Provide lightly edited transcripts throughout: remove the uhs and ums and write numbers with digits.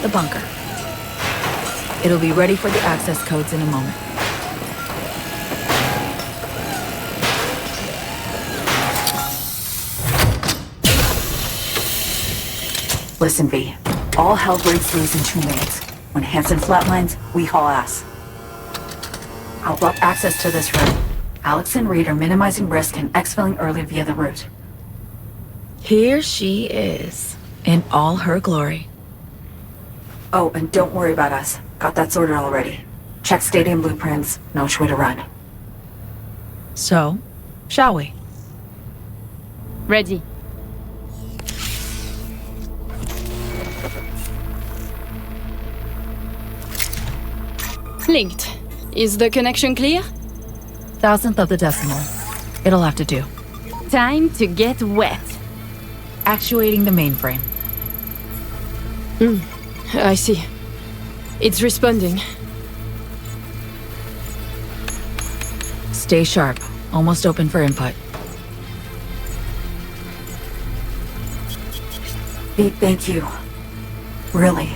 the bunker. It'll be ready for the access codes in a moment. Listen, V. All hell breaks loose in 2 minutes. When Hansen flatlines, we haul ass. I'll block access to this room. Alex and Reed are minimizing risk and exfilling early via the route. Here she is, in all her glory. Oh, and don't worry about us. Got that sorted already. Check stadium blueprints, know which way to run. So, shall we? Ready. Linked. Is the connection clear? 1,000th of the decimal. It'll have to do. Time to get wet. Actuating the mainframe. I see. It's responding. Stay sharp. Almost open for input. Pete, thank you. Really.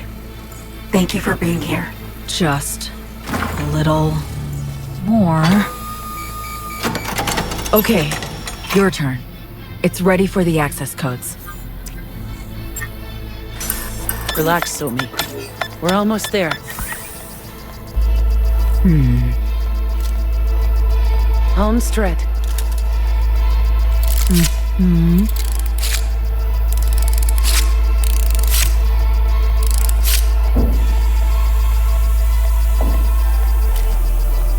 Thank you for being here. Just a little more. Okay, your turn. It's ready for the access codes. Relax, Somi. We're almost there. Home stretch.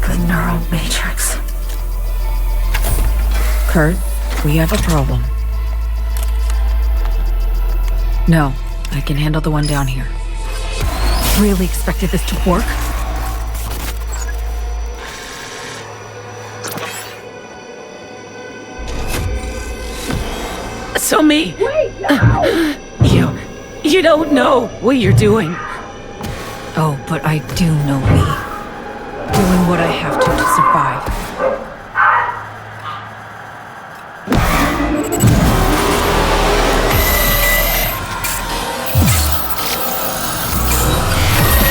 The neural matrix. Kurt, we have a problem. No, I can handle the one down here. Really expected this to work? Somi! Wait, no! You don't know what you're doing. Oh, but I do know me. Doing what I have to survive.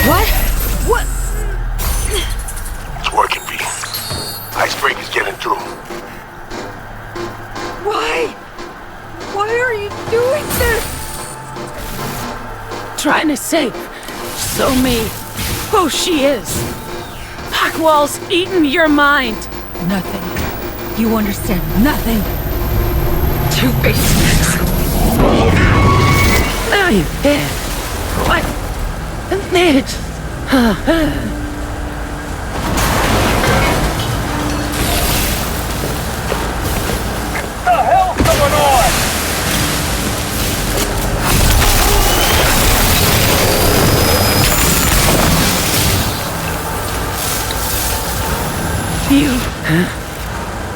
What? What? It's working, V. Icebreaker's getting through. Why? Why are you doing this? Trying to save Somi. Who she is. Packwall's eaten your mind. Nothing. You understand nothing. Two-facedness. Now you did. What? Mitch. What the hell's going on?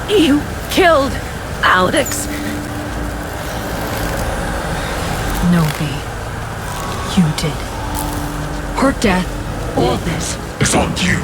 You killed Alex. No, V. You did. Her death. All this is on you.